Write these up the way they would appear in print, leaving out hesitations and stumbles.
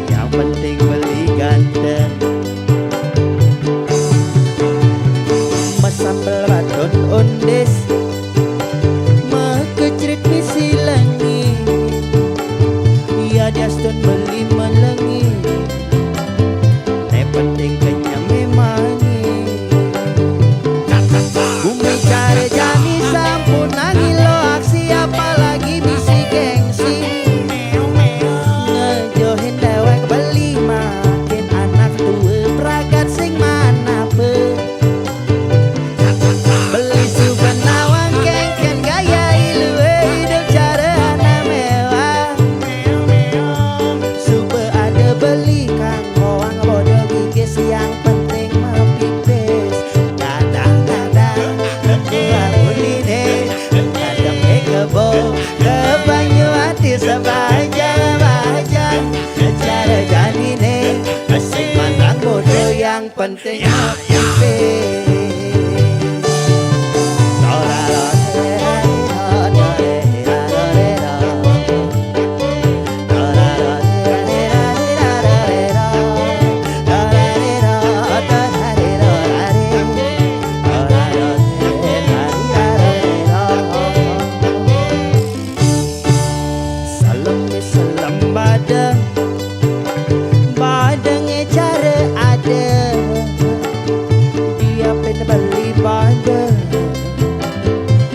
Yang penting beli ganteng. Masambel baton ondes mekecrit misi lengi. Ya diaston beli melengi. Yang penting kenyang memani. Bumi cari jani sampun angilo aksi apalagi misi gengsi. Yang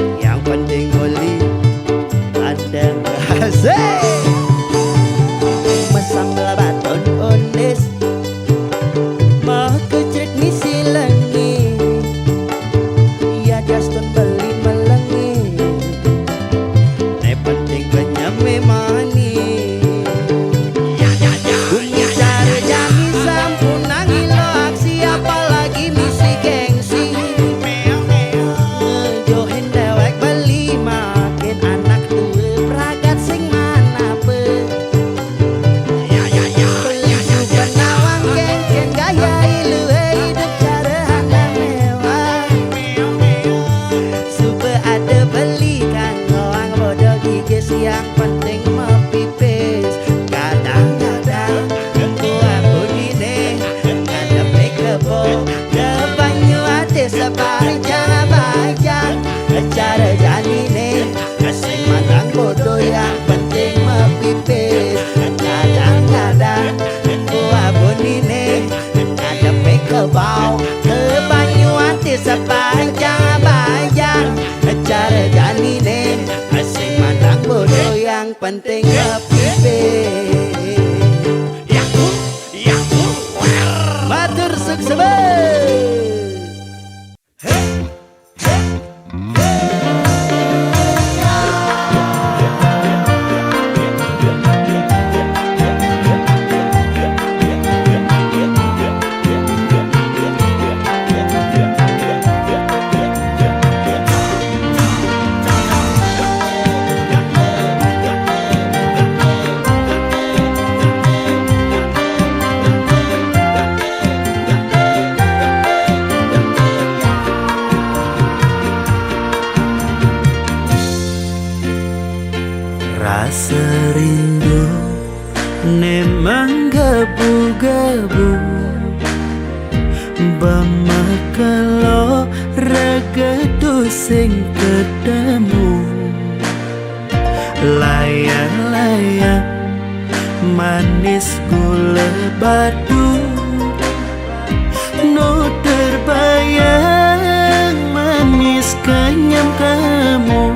penting masambel baton ondes mah kecrit misi lengi. Ya jaston beli melengi. Yang penting kenyang memani. Bumi cari jami sampun angilo aksi apalagi misi gengsi. Johin dewek beli makin anak tua peragat sing mana pe. Beli juga nawang geng-geng gaya ilu hidup cara hana mewah. Super ada belikan orang bodoh gigis yang penting mepipis. Kadang-kadang aku dine ada pekebo depannya hati sepanjang bajan. Cara janine asing matang bodoh yang penting mepipis. Kadang-kadang aku dine ada pekebo depannya hati sepanjang bajan. Cara janine asing matang bodoh yang penting mepipis. Matur sukses. Rasa rindu nemang gabu-gabu bamakalo regedu sing ketemu. Layang-layang manis gula batu no terbayang manis kenyam kamu.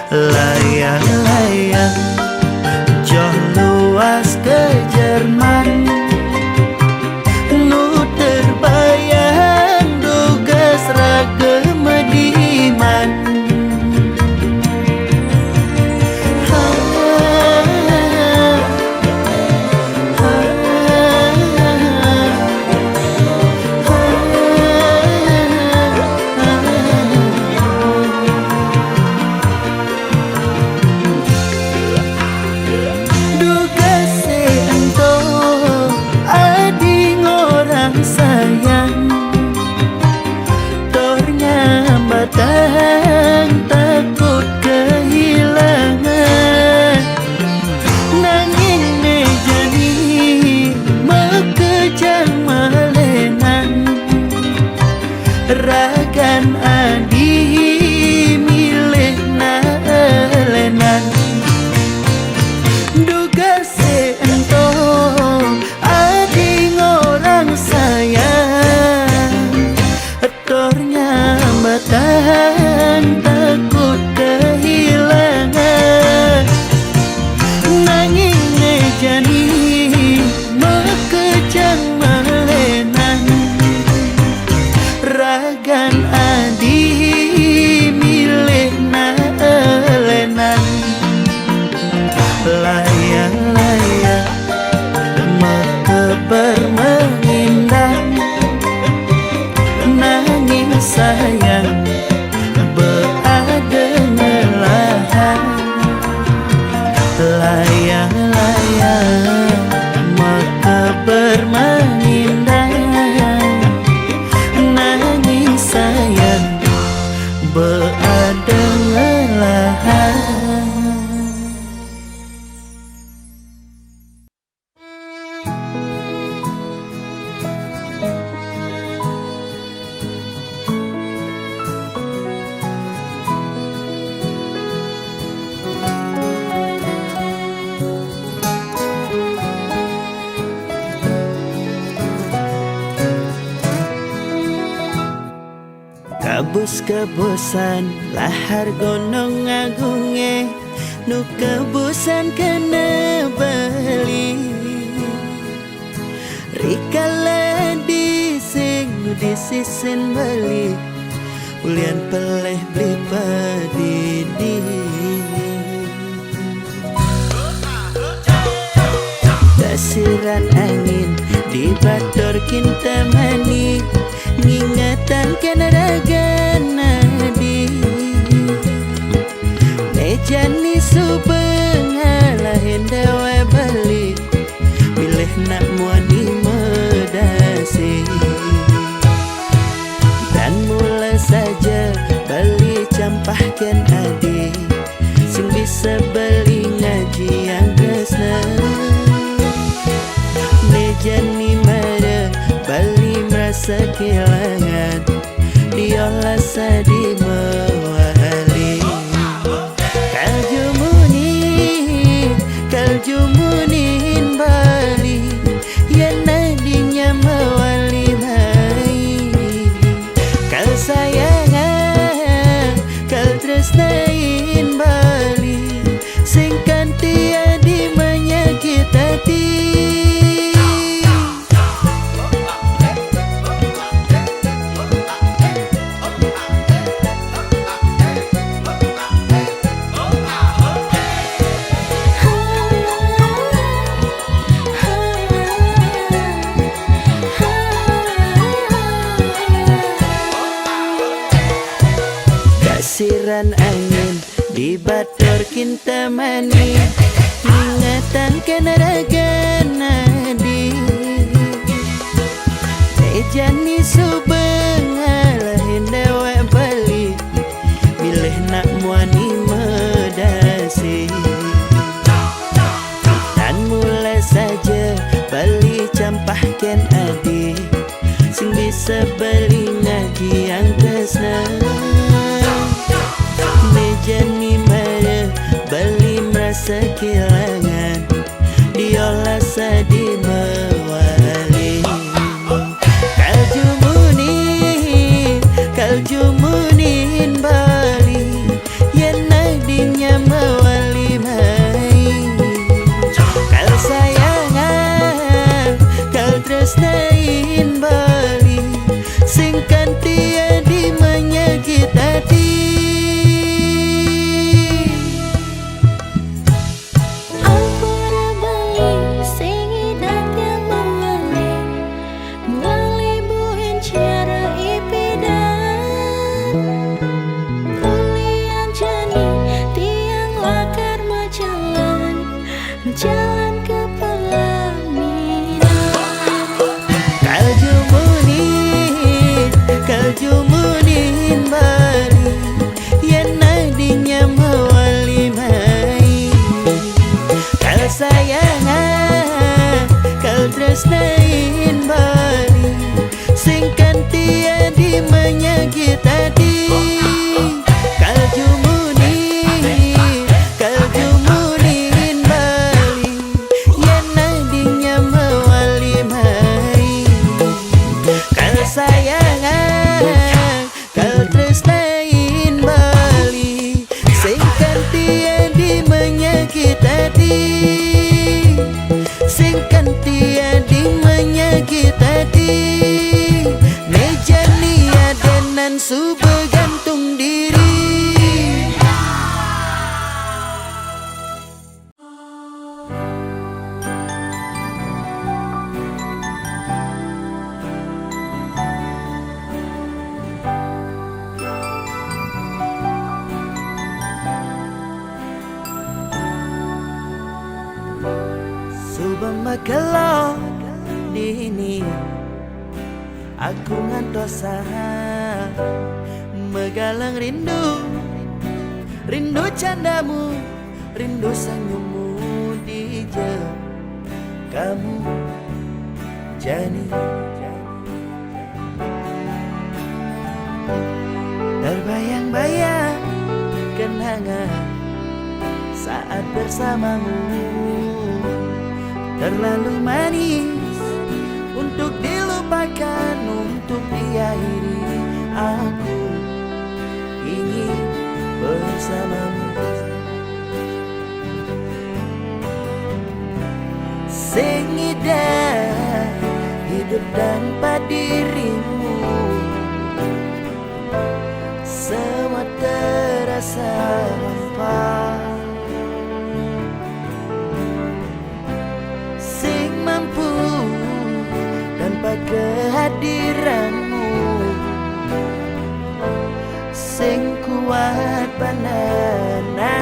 Layang-layang jauh luas ke Jerman, nu terbayang dugas raga mediman. Batang takut kehilangan, nanging nejani mekejang malenan, ragan adi milih nalenan. Duga seento adi ngorang sayang, etornya batang takut kehilangan, nanging nejani mekejang malenan, ragan adi milih nalenan. Layang-layang mekeber mengindang, nanging sayang beada ngelahan. Layang-layang mekeber mengindang, nanging sayang beada ngelahan. Kabus-kabusan lahar gunung agunge, nu kabusan kena bali. Rikala dising nu disisin bali, ulian peleh beli padidi. Dasiran angin di bator kinta mani, ngingatan kena raga nadi. Nejani subeng halahin dewa balik, milih nak muani medasi. Dan mula saja beli campahkan adi, sing bisa beli ngaji yang kesna. Nejani mara bali merasa kehilangan, diolah sadi mewali. Kaljumunin bali, ya nadinya mewali mai. Kal sayangan, kal tresnain bali, sing kanti adi menyakit hati. Dasiran angin di bator kinta mani, ingatan kena raga nadi. Nejani subeng halahin dewa bali, milih nak muani medasi. Dan mula saja bali campahkan adi, sing bisa beli ngaji yang kesna. Nejani mara bali merasa kehilangan, diolah sadi mewali. Kaljumunin tiadi menyakiti, sing kan tiadi menyakiti. Nejani adenan su bergantung diri. Subama kalau dini aku ngantosa megalang rindu, rindu candamu, rindu senyummu di kamu Jani. Terbayang-bayang kenangan saat bersamamu, terlalu manis untuk dilupakan, untuk diakhiri. Aku ingin bersamamu. Sing indah hidup tanpa dirimu, semua terasa hampa. Sing mampu tanpa kehadiranmu, sing kuat panana.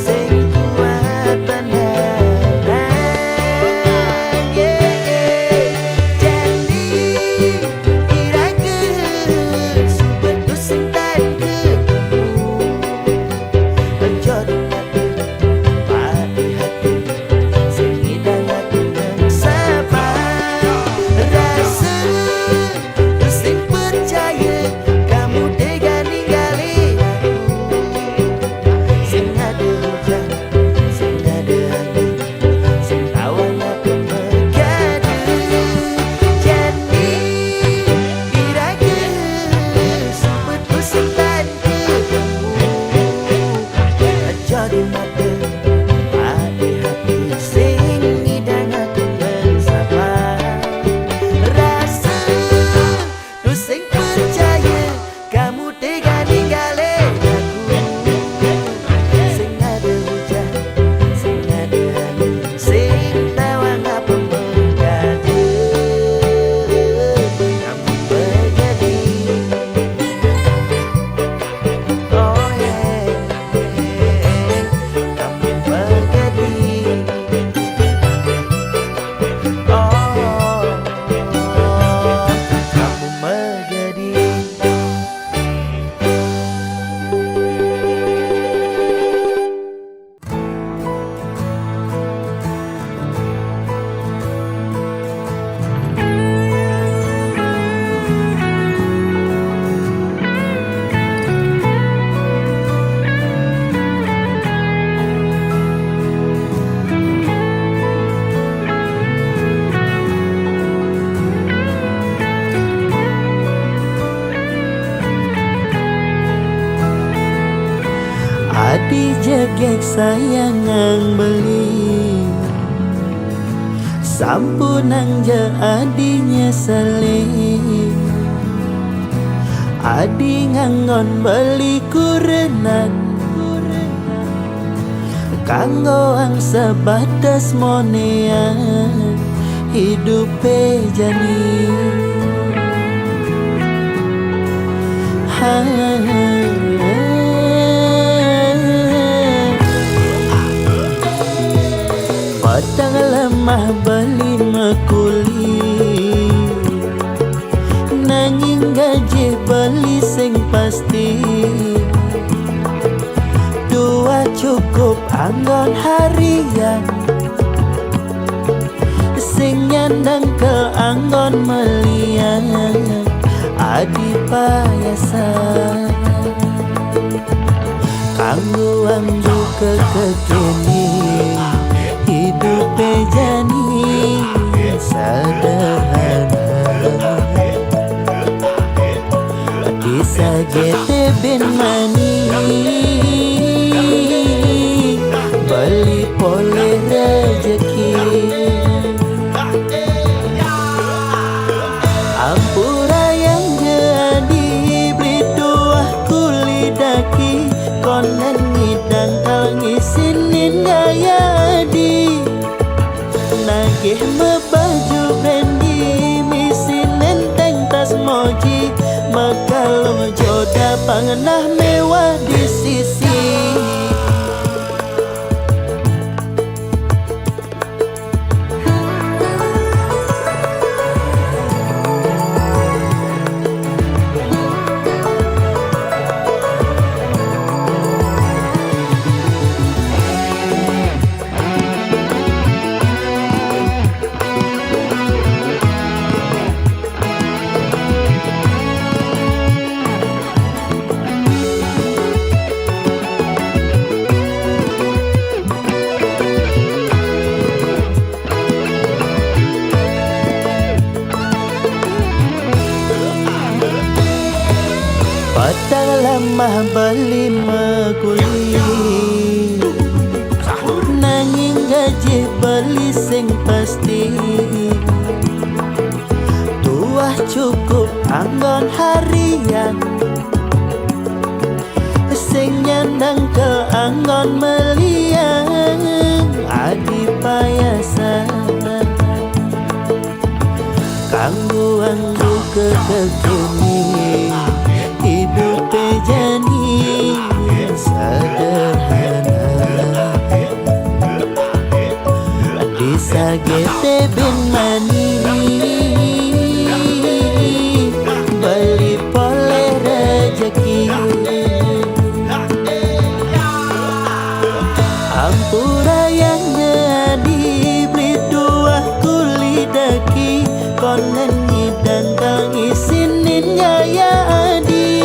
Sing Adi jegek sayangang beli sampunang je adinya saling adi ngangon beli kurenan kanggo ang sebatas monean hidupe jani Padang lemah beli mekuli nanging gaji beli sing pasti dua cukup anggon harian sing nyandang ke anggon melian adi payasan kanggo anggo kekekini hidup jani sederhana disagete ben mani beli pole rezeki ampura yang jadi beli dua kuli daki konen ngidang kal ngisinin gaya di nagih mebaju bendi misin nenteng tas moji makalong joda pangenah mewah di sisi Padang lemah beli mekuli nanging gaji beli sing pasti tuah cukup anggon harian sing nyandang ke anggon melian adi payasan kanggo anggo kekekini hidup jani sederhana disagete ben mani beli pole rezeki ampura yang jadi beli dua kuli daki konen ngidang kang isinin gaya adi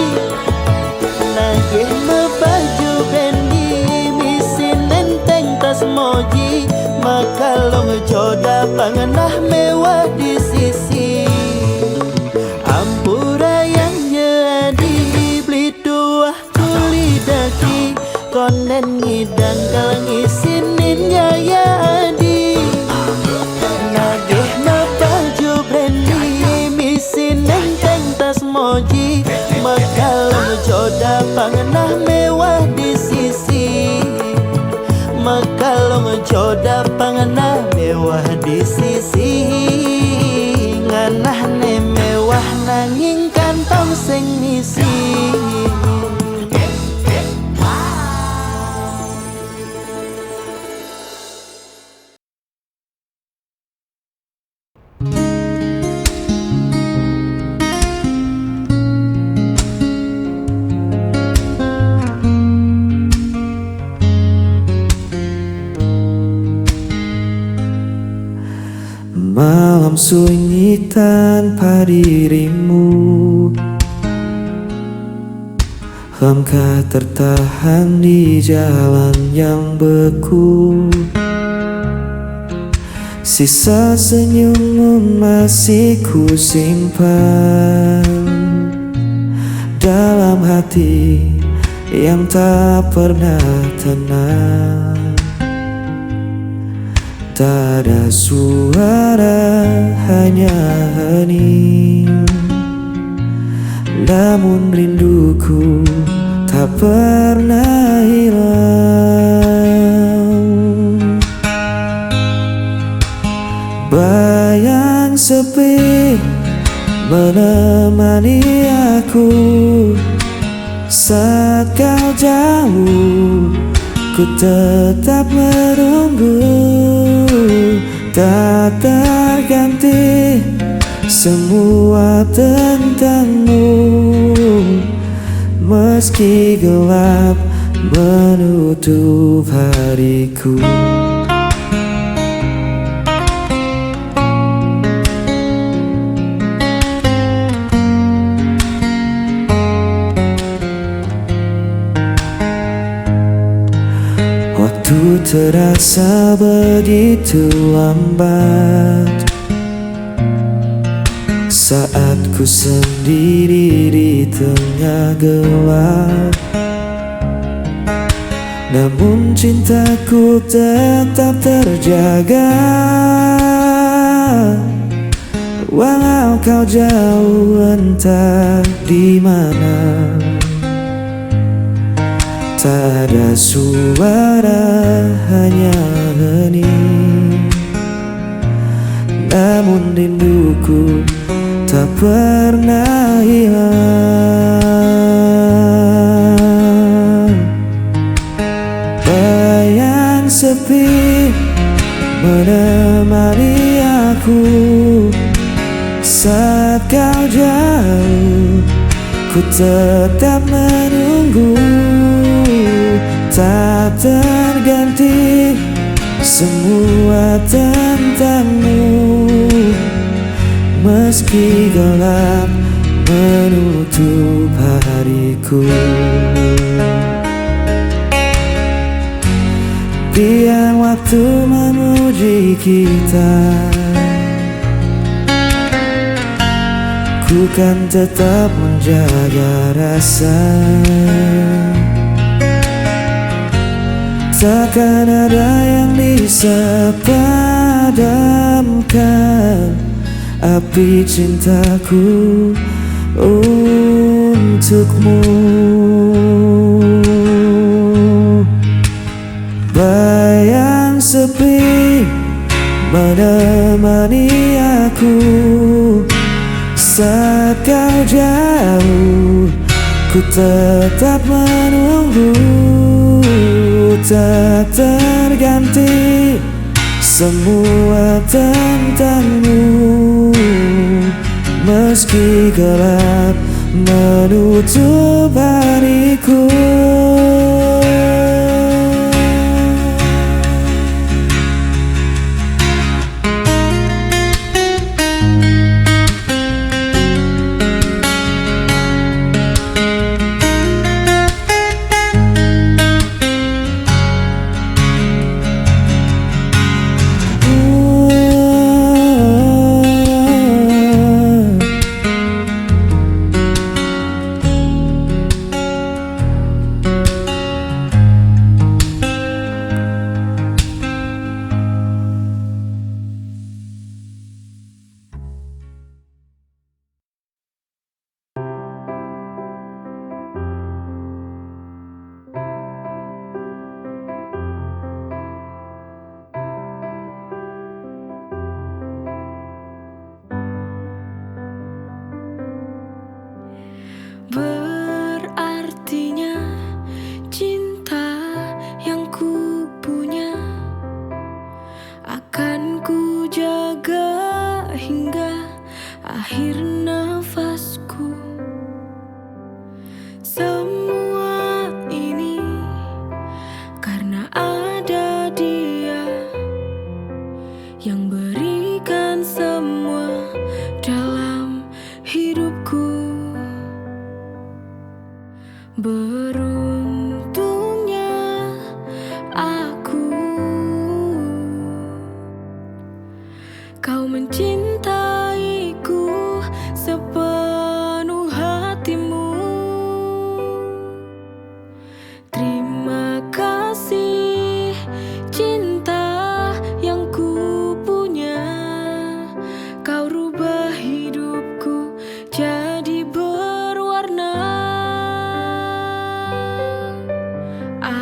nagih mebaju bendi misin nenteng tas moji makalong joda pangenah mewah di sisi ampura yang jadi beli dua kuli daki konen ngidang kang isinin gaya adi nagih mebaju bendi misin nenteng tas moji makalong joda pangenah mewah di sisi makalong joda pangenah mewah di sisi nganah ne mewah nanging kantong sing ngisi Malam sunyi tanpa dirimu, hamka tertahan di jalan yang beku. Sisa senyummu masih ku simpan dalam hati yang tak pernah tenang. Tak ada suara, hanya hening. Namun rinduku tak pernah hilang. Bayang sepi menemani aku saat kau jauh, ku tetap menunggu. Tak terganti semua tentangmu, meski gelap menutup hariku. Waktu terasa begitu lambat saat ku sendiri di tengah gelap. Namun cintaku tetap terjaga, walau kau jauh entah di mana. Tak ada suara, hanya hening. Namun rinduku tak pernah hilang. Bayang sepi menemani aku saat kau jauh, ku tetap menunggu. Tak terganti semua tentangmu, meski gelap menutup hariku. Biar waktu memuji kita, ku kan tetap menjaga rasa. Takkan ada yang bisa padamkan api cintaku untukmu. Bayang sepi menemani aku saat kau jauh, ku tetap menunggu. Tak terganti semua tentangmu, meski gelap menutup hariku.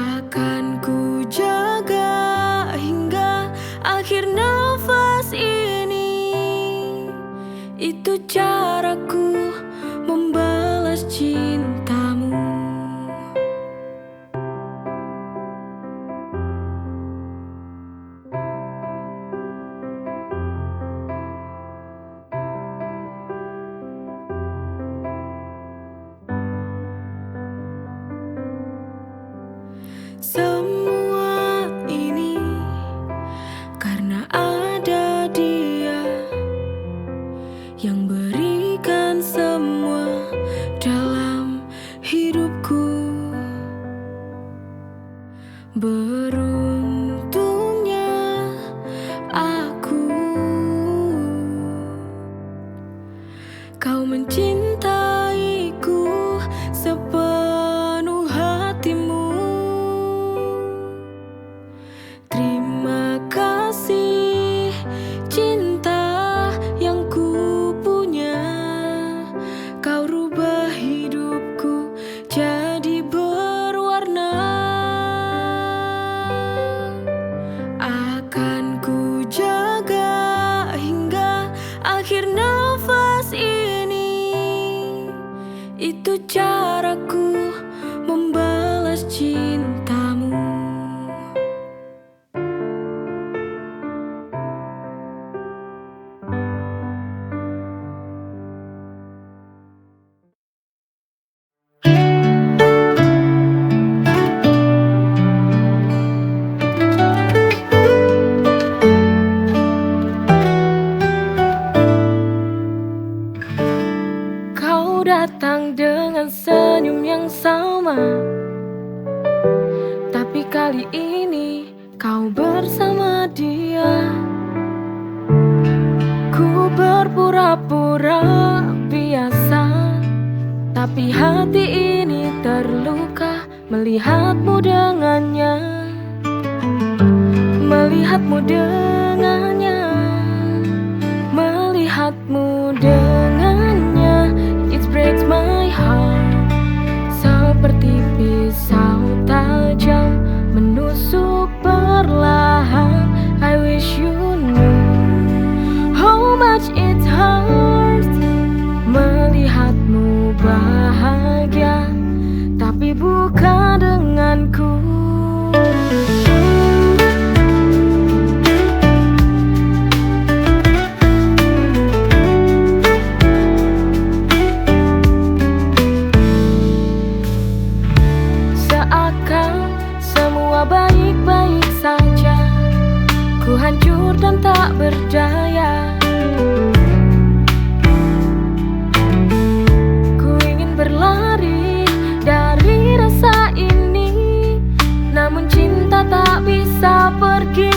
Akan ku jaga hingga akhir nafas ini. Itu caraku membalas cintamu. Semua ini karena ada dia yang berikan semua dalam hidupku. Beruntungnya aku, kau mencintaiku sepenuh hatimu. Terima kasih cinta yang ku punya. Kau rubah hidupku jadi berwarna. Akan ku jaga hingga akhir nafas ini. Itu caraku membalas cintamu. Kau datang dengan senyum yang sama, tapi kali ini kau bersama dia. Ku berpura-pura biasa, tapi hati ini terluka melihatmu dengannya. Melihatmu dengannya, melihatmu dengannya. It breaks my heart, seperti pisau tajam menusuk perlahan. I wish you knew how much it hurts melihatmu bahagia, tapi bukan denganku. Seakan semua baik-baik saja, ku hancur dan tak berdaya. Ku ingin berlari dari rasa ini, namun cinta tak bisa pergi.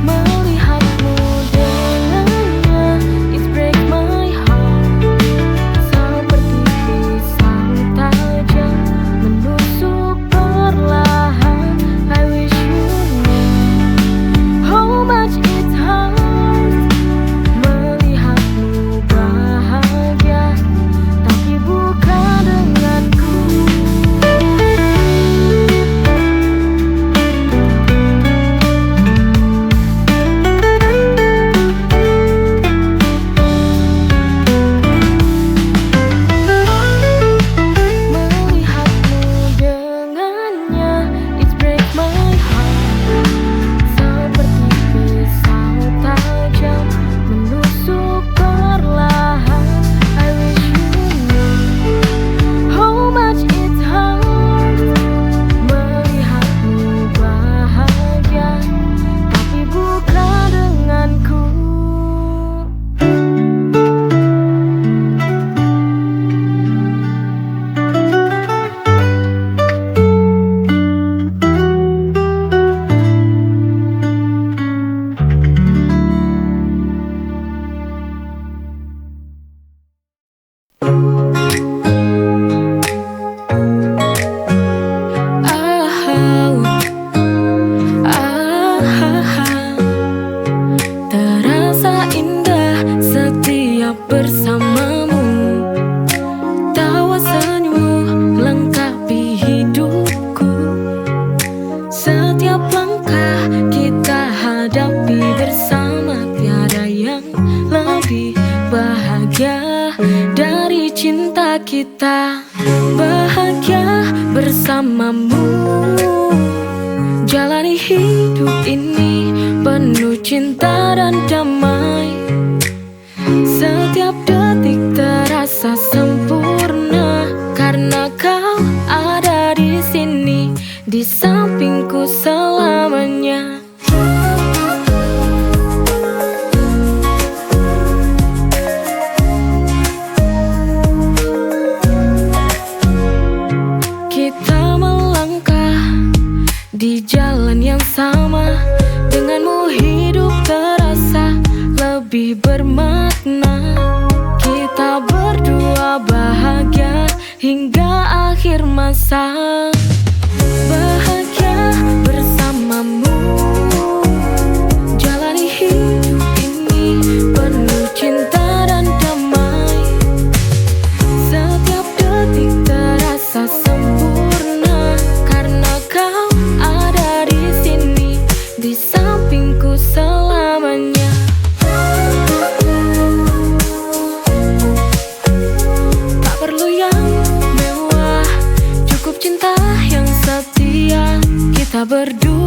Melihatmu dengannya, it breaks my heart, seperti pisau tajam menusuk perlahan. I wish you knew how much it hurts bersamamu, jalani hidup ini penuh cinta dan damai. Setiap detik terasa sempurna karena kau ada di sini, di sampingku selamanya. Kita melangkah di jalan yang sama, denganmu hidup terasa lebih bermakna. Kita berdua bahagia hingga akhir masa. Bahagia bersamamu, jalani hidup ini penuh cinta dan damai. Setiap detik terasa sempurna karena kau ada di sini, di sampingku selamanya. Tak perlu yang mewah, cukup cinta yang setia. Kita berdua